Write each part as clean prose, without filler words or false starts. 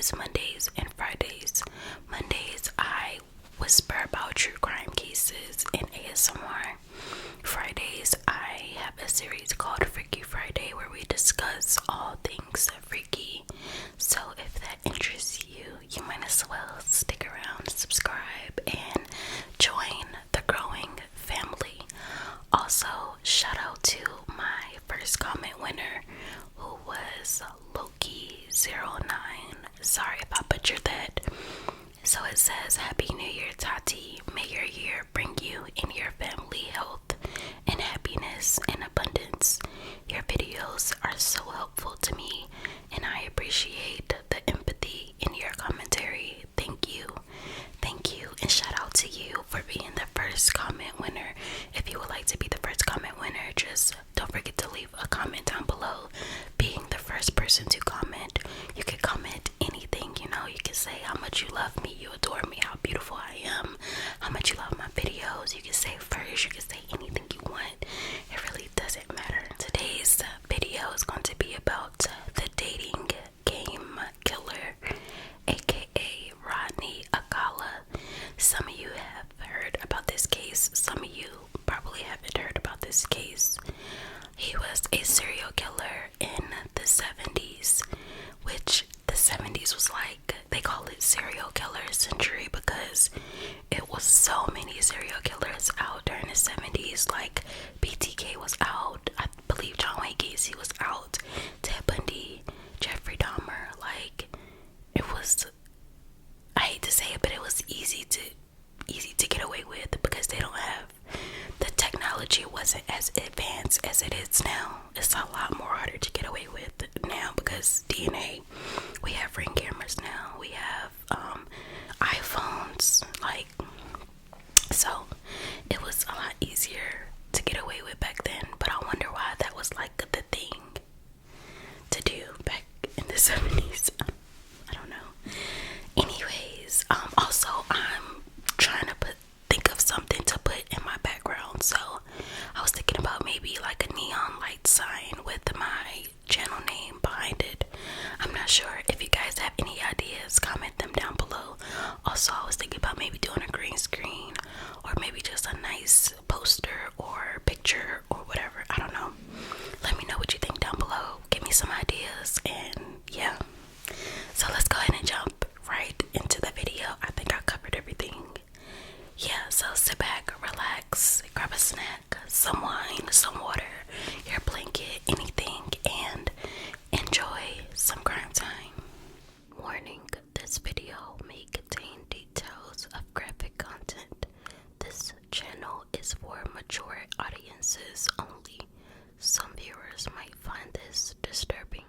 is Mondays and Fridays. Mondays, I whisper about true crime cases and ASMR. Fridays, I have a series called Freaky Friday where we discuss all things freaky. So if that interests you, you might as well stick around, subscribe, and join the growing family. Also, shout out to my first comment winner, who was Loki09. Sorry if I butchered that. So it says, Happy New Year, Tati. May your year bring you and your family health and happiness and abundance. Your videos are so helpful to me, and I appreciate the empathy in your commentary. Thank you. Thank you, and shout out to you for being the first comment winner. If you would like to be the first comment winner, just don't forget to leave a comment down below. Being the first person to comment, you can comment anything, you know. You can say how much you love me, you adore me, how beautiful I am, how much you love my videos. You can say first, you can say anything you want. It really doesn't matter. Today's video is going to be about the dating game killer, aka Rodney Alcala. Some of you have heard about this case. Some of you probably haven't heard about this case. He was a serial killer in the 70s, which the 70s was like, they call it serial killer century because it was so many serial killers out during the 70s. Like BTK was out, I believe John Wayne Gacy was out, Ted Bundy, Jeffrey Dahmer. Like, it was, I hate to say it, but it was easy to get away with because they don't have, the technology wasn't as advanced as it is now. It's a lot more harder to get away with now because DNA, we have ring cameras now, we have iPhones, like, so it was a lot easier to get away with back then. But I wonder why that was like the thing to do back in the 70s. I don't know. Anyways, also I'm trying to think of something to put in my background, so I was thinking about maybe like a neon light sign with my channel name behind it. I'm not sure. If you guys have any ideas, comment them down below. Also, I was thinking about maybe doing a green screen or maybe just a nice poster or picture or whatever. I don't know. Let me know what you think down below. Give me some ideas, and yeah. So let's go ahead and jump right into the video. I think I covered everything. Yeah, so sit back, relax, grab a snack, some wine, some water, your blanket, anything, and enjoy some crime time. Warning, this video may contain details of graphic content. This channel is for mature audiences only. Some viewers might find this disturbing.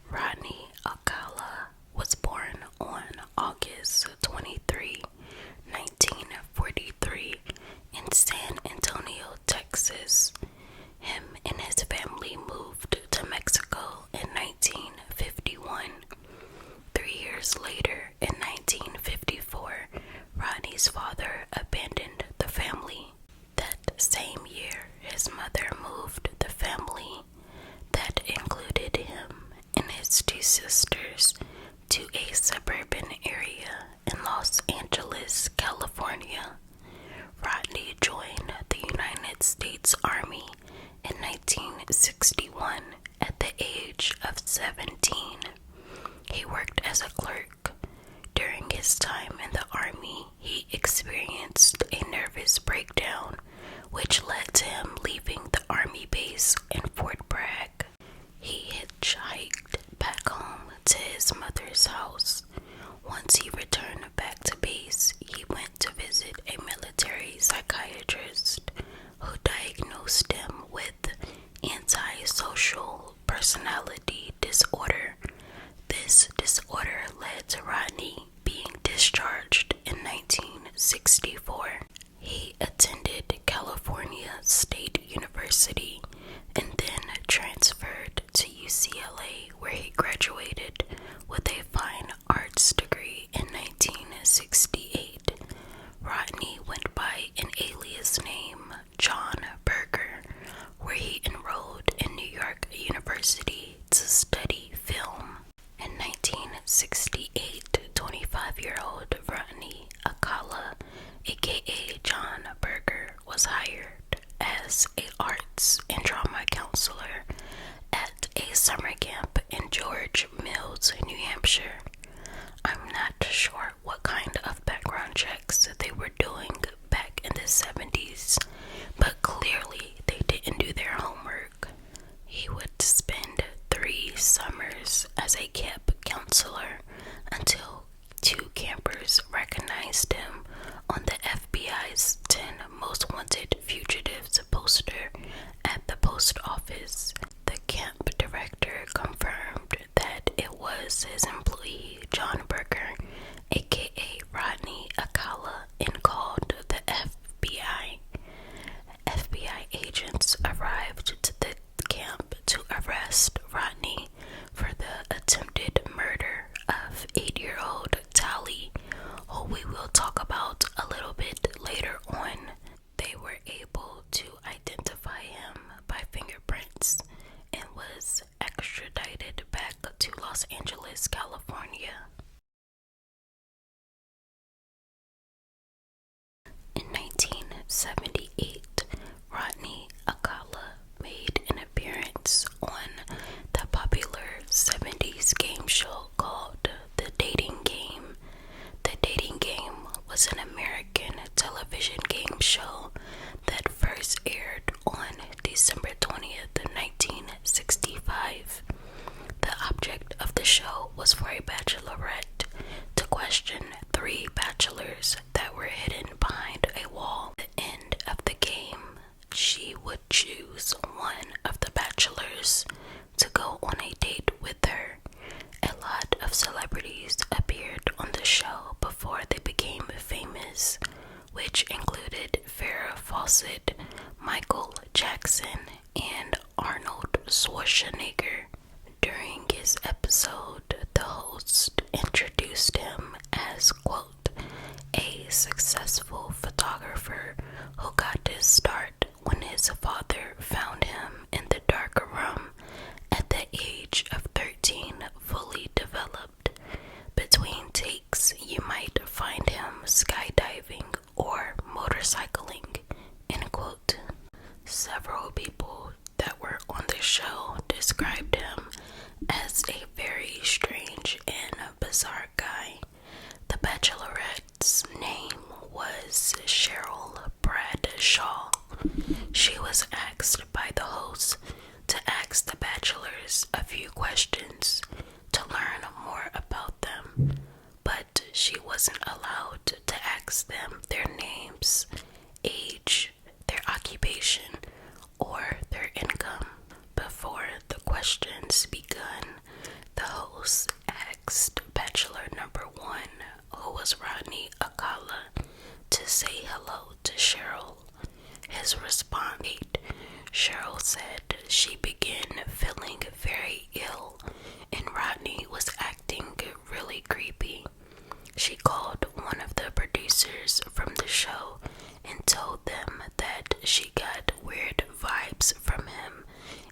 Rodney Alcala was born on August 23, 1943 in San Antonio, Texas. Him and his family moved to Mexico in 1951. 3 years later, in 1954, Rodney's father abandoned the family. That same year, his mother moved the family, that included him and his two sisters, to a suburban area in Los Angeles, California. Rodney joined the United States Army in 1961 at the age of 17. He worked as a clerk. During his time in the Army, he experienced a nervous breakdown, which led to him leaving the Army base in Fort Bragg. He hitchhiked back home to his mother's house. Once he returned back to base, he went to visit a military psychiatrist who diagnosed him with antisocial personality disorder. This disorder led to Rodney being discharged in 1964. He attended California State University and then transferred to UCLA, where he graduated with a fine arts degree in 1968. Rodney went by an alias name John Berger, where he enrolled in New York University was hired as a arts and drama counselor at a summer camp in George Mills, New Hampshire. I'm not sure what kind of background checks they were doing back in the 70s, but clearly they didn't do their homework. He would spend 3 summers as a camp counselor until 2 campers recognized him on the FBI's 10 Most Wanted Fugitives poster at the post office. The camp director confirmed that it was his employee John Berger, aka Rodney Alcala, and called the FBI. FBI agents arrived to the camp to arrest Rodney for the attempted murder of 8-year-old Tally, who we will talk about a little bit later on. They were able to identify him by fingerprints and was extradited back to Los Angeles, California. In 1978, Rodney Alcala made an appearance on the popular 70s game show called The Dating Game. The Dating Game was an American television game show that first aired on December 20th, 1965. The object of the show was for a bachelorette to question 3 bachelors that were hidden behind a wall. At the end of the game, she would choose one of the bachelors to go on a date with her. A lot of celebrities appeared on the show before they became famous, which included Farrah Fawcett, Michael Jackson, and Arnold Schwarzenegger. During his episode, the host introduced him as, quote, a successful photographer who got his start when his father found him in the dark room at the age of 13, fully developed. Between takes, you might find him skydiving or motorcycling, end quote. Several people that were on the show described him as a very strange and bizarre guy. The bachelorette's name was Cheryl Bradshaw. She was asked by the host to ask the bachelors a few questions to learn more about them, but she wasn't allowed to ask them their names, age, their occupation, or their income. Before the questions begun, the host asked bachelor number 1, who was Rodney Alcala, to say hello to Cheryl. His response, Cheryl said she began feeling very ill and Rodney was acting really creepy. She called one of the producers from the show and told them that she got weird vibes from him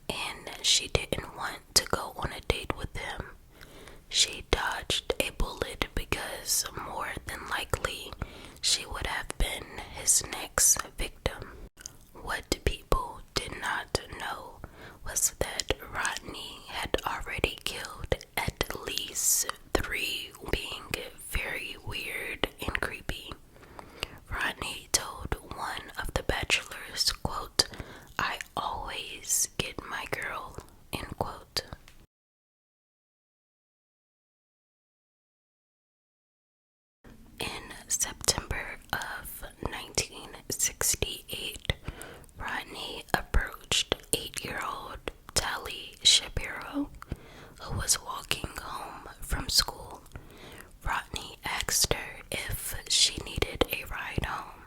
and she didn't want to go on a date with him. She dodged a bullet because more than likely she would have been his next victim. What people did not know was that Rodney had already killed at least 3, being very weird and creepy. Rodney told one of the bachelors, quote, I always get my girl, end quote. In September of 1968, Rodney approached 8-year-old Tally Shapiro, who was walking home from school. Rodney asked her if she needed a ride home.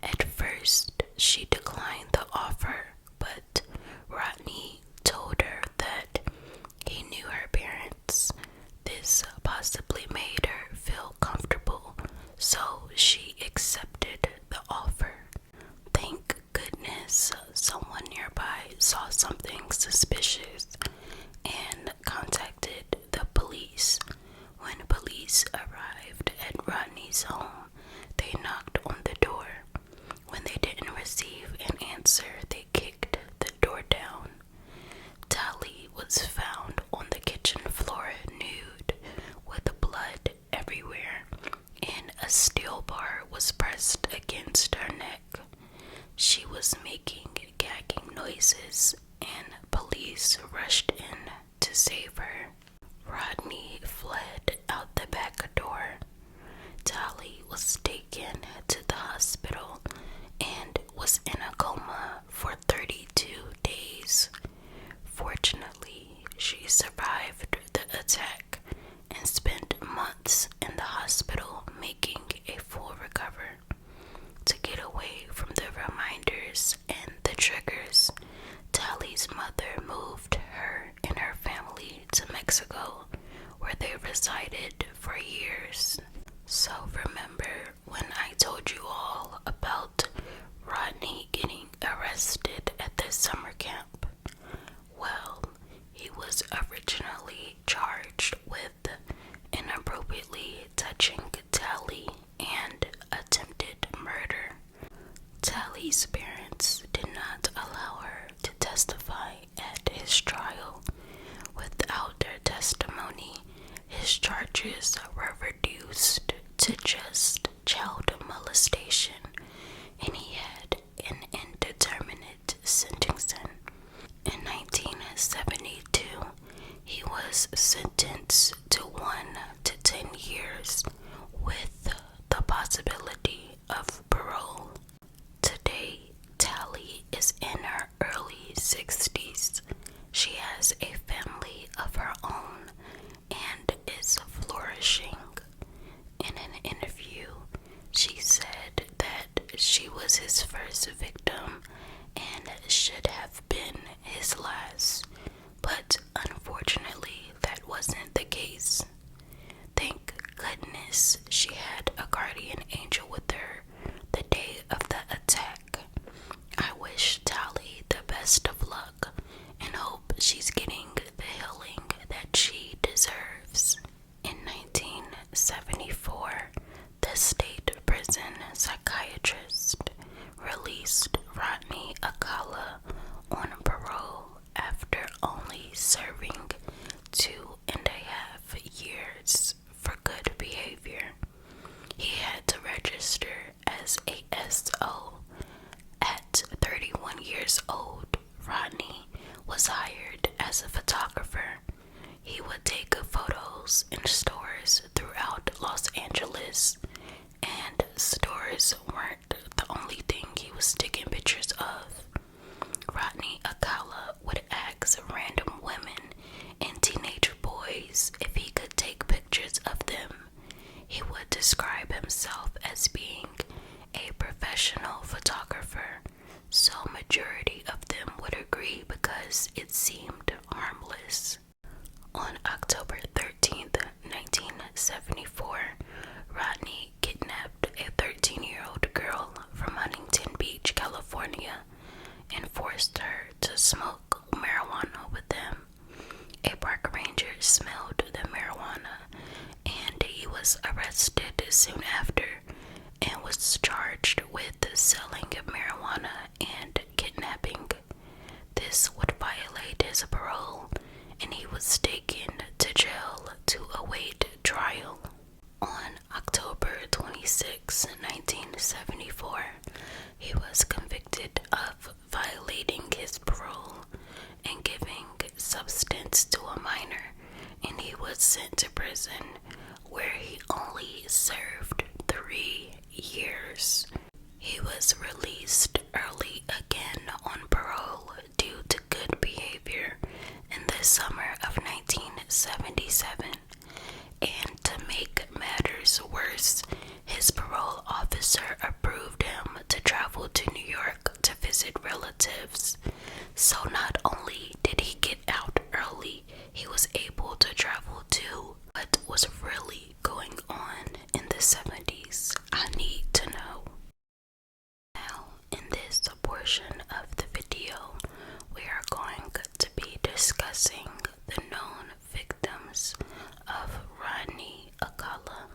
At first, she declined the offer, but Rodney told her that he knew her parents. This possibly made her feel comfortable, so she accepted the offer. Thank goodness someone nearby saw something suspicious and contacted the police. When police arrived at Rodney's home, they knocked on the door. When they didn't receive was making gagging noises, and police rushed in to save her. Rodney fled out the back door. Tali was taken to the hospital and was in a coma for 32 days. Fortunately, she survived the attack and spent months in the hospital making a full recovery. To get away from the reminders and the triggers, Tali's mother moved her and her family to Mexico, where they resided for years. So remember when I told you all about Rodney getting arrested at the summer camp? Well, he was originally charged with inappropriately touching Tali and attempted murder. Tali's parents did not allow her to testify at his trial. Without their testimony, his charges were reduced to just child molestation, and he had an indeterminate sentencing. In 1972, he was sentenced to 1 to 10 years with the possibility of parole. Today, Tali is in her early 60s. She has a family of her own and is flourishing. In an interview, she said that she was his first victim and should have been his last, but unfortunately that wasn't the case. Thank goodness she had a guardian angel with her the day of the attack. I wish Tali the best of luck and hope she's getting the healing that she deserves. In 1974, the state prison psychiatrist released Rodney Alcala on parole after only serving 2.5 years for good behavior. He had to register as a SO. At 31 years old, Rodney was hired as a photographer. He would take photos in stores throughout Los Angeles, and stores weren't the only thing he was taking pictures of. Rodney Alcala would ask random women and teenage boys if he could take pictures of them. He would describe himself as being a professional photographer, so majority of them would agree because it seemed harmless. On October 13th, 1974, Rodney kidnapped a 13-year-old girl from Huntington Beach, California, and forced her to smoke marijuana with him. A park ranger smelled the marijuana, and he was arrested soon after and was charged with selling marijuana and kidnapping. This would violate his parole, and he was taken to jail to await trial. On October 26, 1974, he was convicted of violating his parole and giving substance to a minor, and he was sent to prison where he only served 3 years. He was released early again on parole due to good behavior in the summer of 1977. And to make matters worse, his parole officer approved him to travel to New York to visit relatives. So not only did he get out early, he was able to travel too. What was really going on in the 70s? I need to know. Now, in this portion of the video, we are going to be discussing the known victims of Rodney Alcala.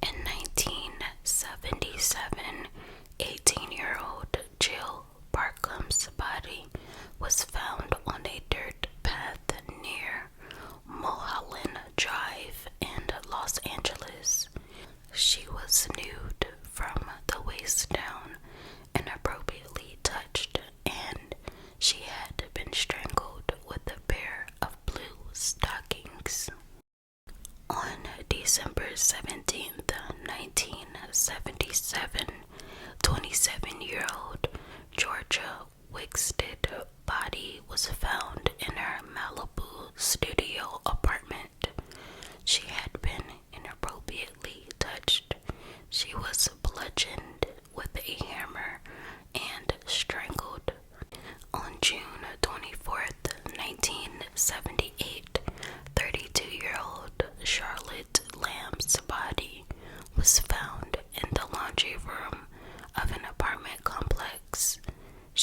In 1977, 18-year-old Jill Barkham's body was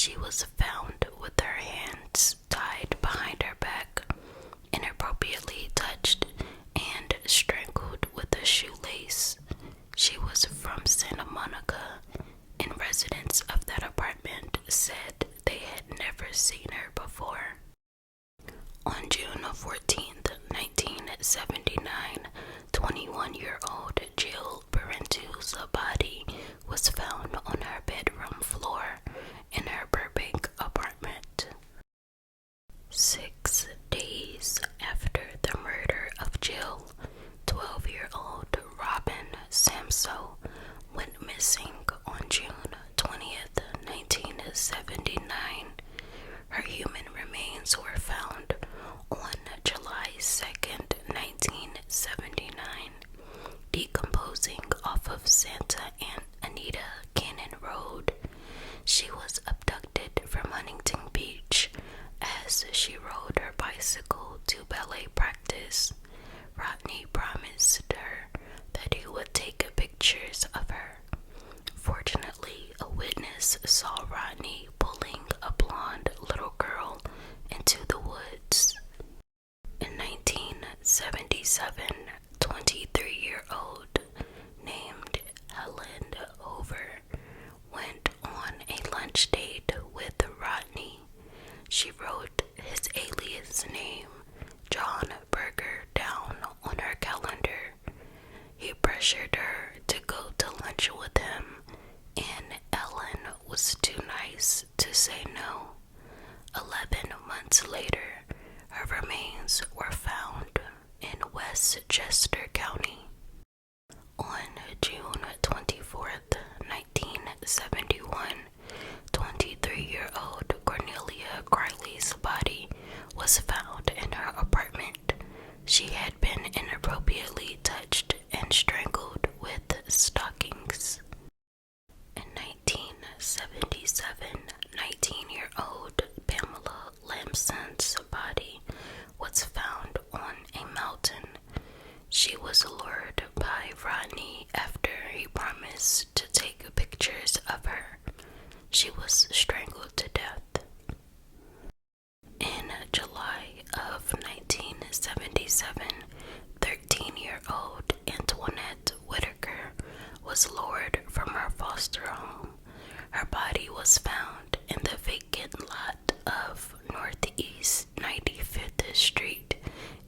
she was found with her hands tied behind her back, inappropriately touched, and strangled with a shoelace. She was from Santa Monica, and residents of that apartment said they had never seen her before. On June 14th, 1979, 21-year-old Jill Parenteau's body was found on her bedroom floor in her Burbank apartment. 6 days after the murder of Jill, 12-year-old Robin Samso went missing on June 20th, 1979. Her human remains were found on July 2nd, 1979, decomposing off of Santa and Anita Cannon Road. She was abducted from Huntington Beach as she rode her bicycle to ballet practice. Rodney promised her that he would take pictures of her. Fortunately, a witness saw Rodney pulling a blonde little girl into the woods. In 1977, 23-year-old named Helen Over went on a lunch date with Rodney. She wrote his alias name, John Berger, down on her calendar. He pressured her to go to lunch with him, and Ellen was too nice to say no. 11 months later, her remains were found in Westchester County. On June 24th, 1971, 23-year-old Cornelia Griley's body was found in her apartment. She had been inappropriately touched and strangled with stockings. In 1977, 19-year-old Pamela Lamson's body was found on a mountain. She was lured by Rodney after he promised to take pictures of her. She was strangled to death. In July of 1977, 13-year-old Antoinette Whitaker was lured from her foster home. Her body was found in the vacant lot of Northeast 95th Street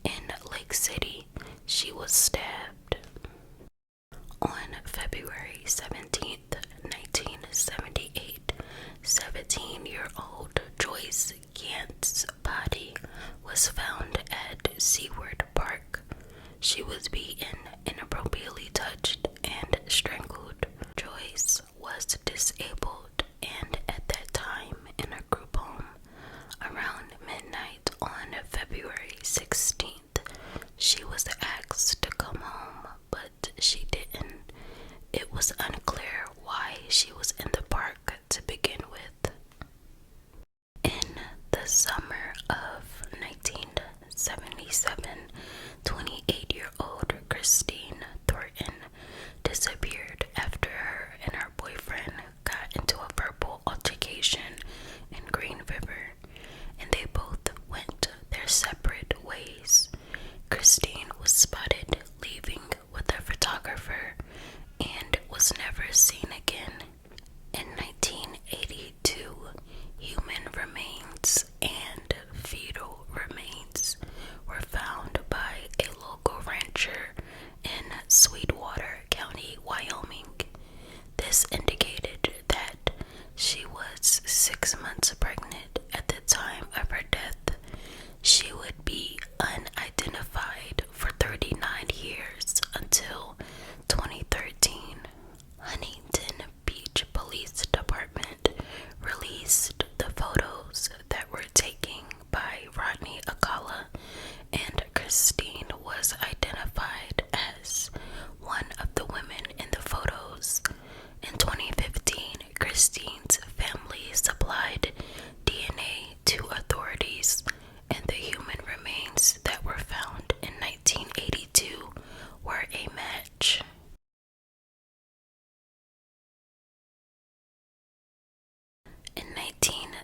in Lake City. She was stabbed. On February 17th, 1978, 17-year-old Joyce Gant's body was found at Seward Park. She was beaten, inappropriately touched, and strangled. Joyce was disabled and at that time in a group home. Around midnight on February 16th, she was asked to come home, but she didn't. It was unclear why she was in the park to begin with. In the summer of 1977, 28-year-old Christine Thornton disappeared after her and her boyfriend got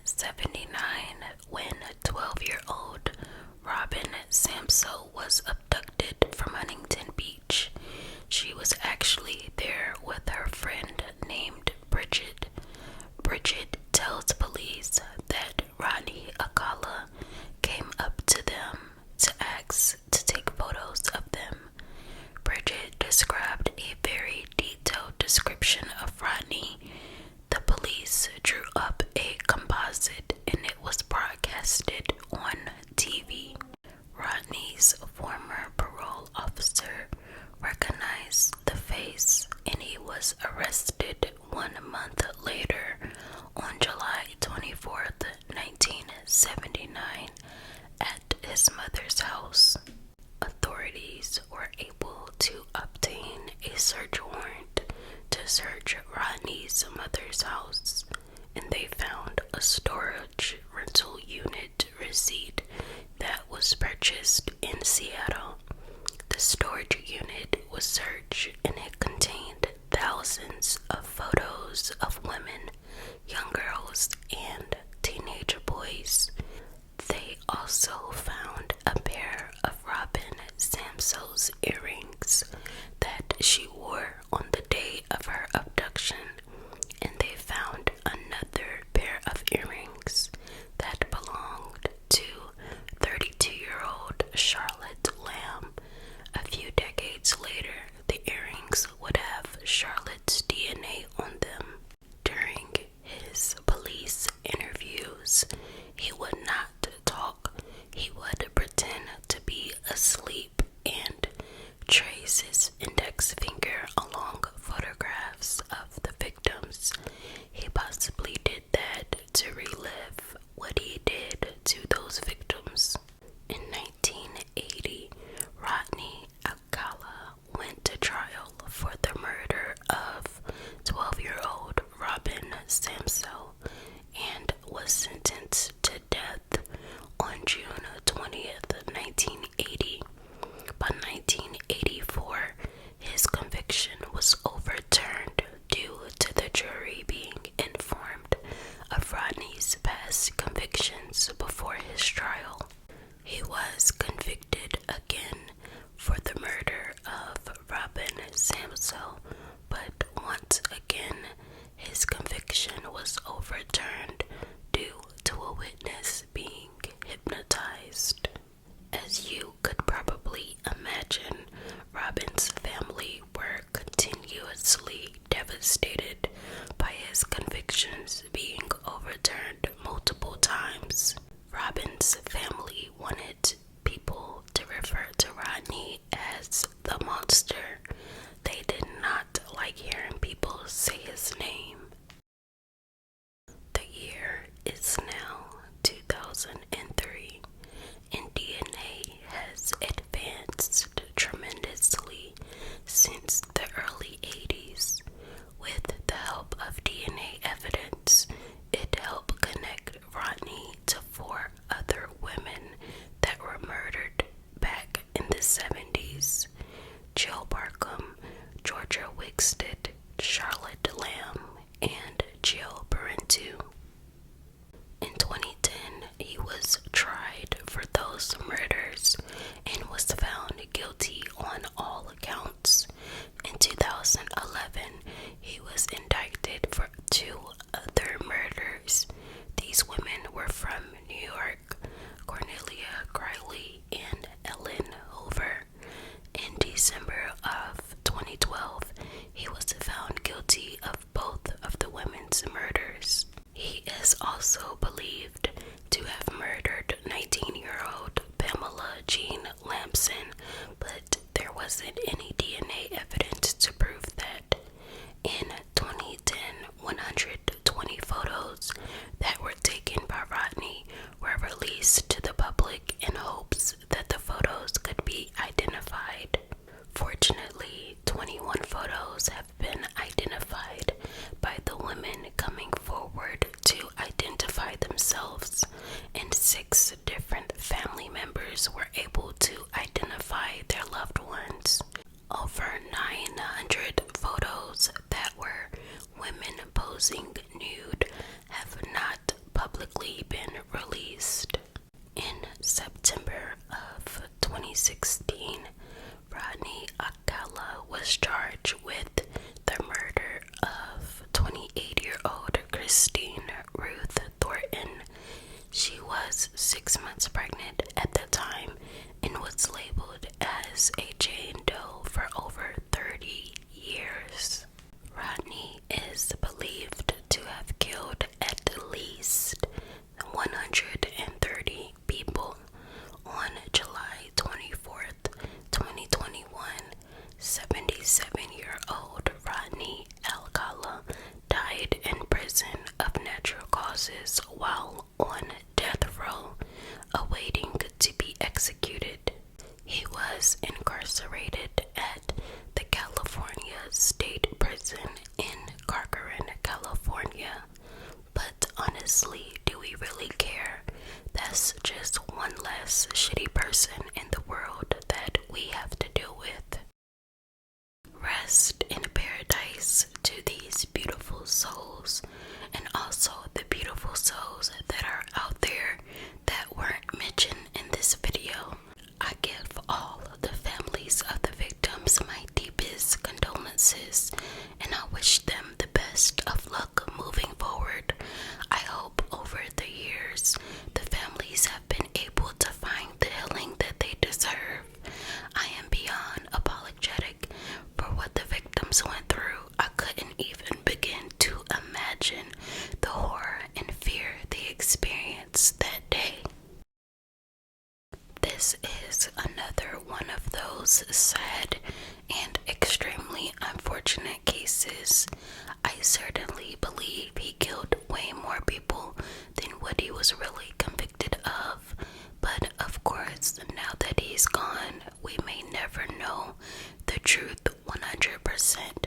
1979, when 12-year-old Robin Samso was abducted from Huntington Beach. She was actually there with her friend named Bridget. Bridget tells police that Rodney Alcala came up to them to ask to take photos of them. Bridget described a very detailed description of Rodney. The police drew up a composite and it was broadcasted on TV. Rodney's former parole officer recognized the face and he was arrested 1 month later on July 24th, 1979 at his mother's house. Authorities were able to obtain a search warrant to search Rodney's mother's house, and they found a storage rental unit receipt that was purchased in Seattle. The storage unit was searched and it contained thousands of photos of women, young girls, and teenage boys. They also found a pair of Robin Samso's earrings that she wore on the day of her abduction, and they found another pair of earrings that belonged to 32-year-old Charlotte Lamb. A few decades later, the earrings would have Charlotte's DNA on them. During his police interviews, he would not talk. He would pretend to be asleep and trace his index finger along photographs of the victims. He possibly did that to relive what he did to those victims. In 1980, Rodney Alcala went to trial for the murder of 12-year-old Robin Samso and was sentenced to death on June 20th, 1980. By 1984, his conviction was overturned due to the jury being informed of Rodney's past convictions before his trial. He was convicted again for the murder of Robin Samso, but once again, his conviction was overturned due to a witness being hypnotized. As you could probably imagine, Robin's family were continuously devastated by his convictions being overturned multiple times. Robin's family wanted people to refer to Rodney as the monster. They did not like hearing people say his name. The year is now 2003, and DNA has advanced tremendously since the early 80s. With the help of DNA evidence, it helped connect Rodney to 4 other women that were murdered back in the 70s. Jill Barkham, Georgia Wickstead, Charlotte Lamb, and Jill Parenteau. In 2010, he was tried for those murders and was found guilty on all accounts. In 2011, he was indicted for 2 other murders. These women were from New York, Cornelia Griley and Ellen Hoover. In December of 2012, he was found guilty of both of the women's murders. He is also believed to have murdered 19-year-old Pamela Jean Lampson, but there wasn't any DNA evidence to prove that. In 2010, 120 photos that were taken by Rodney were released to the public in hopes that the photos could be identified. Fortunately, 21 photos have been identified by the women coming forward to identify themselves, and 6 different family members were able to identify their loved ones. Over 900 photos that were women posing nude have not publicly recently been released. In September of 2016, Rodney Alcala was charged with the murder of 28-year-old Christine Ruth Thornton. She was 6 months pregnant at the time and was labeled as a Jane Doe for over 30 years. Rodney is believed to have killed at least 130 people. On July 24th, 2021, 77-year-old Rodney Alcala died in prison of natural causes while on death row, awaiting to be executed. He was incarcerated at the California State Prison in Corcoran, California. But honestly, do we really care? That's just one less shitty person in the world that we have to deal with. Rest in paradise to these beautiful souls, and also the beautiful souls that are out there that weren't mentioned in this video. I give all of the families of the victims my deepest condolences, and I wish them the best of luck moving forward. I hope over the years the families have been able to find the healing that they deserve. I am beyond apologetic for what the victims went through. I couldn't even begin to imagine the horror and fear they experienced that day. This is another one of those sad and extremely unfortunate cases. I certainly believe he killed way more people than what he was really convicted of. But of course, now that he's gone, we may never know the truth 100%.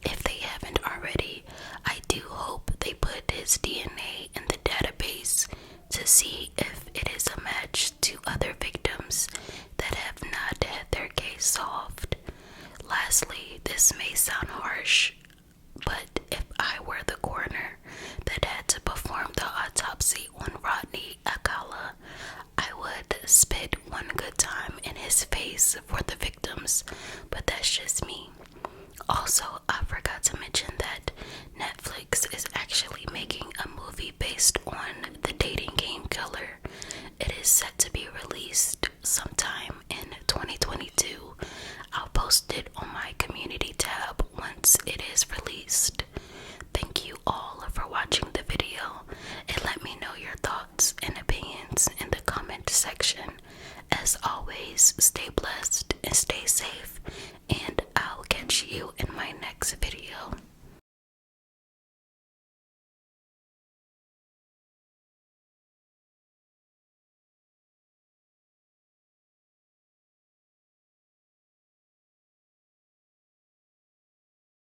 If they haven't already, I do hope they put his DNA in the database to see if it is a match to other victims that have not had their case solved. Lastly, this may sound harsh,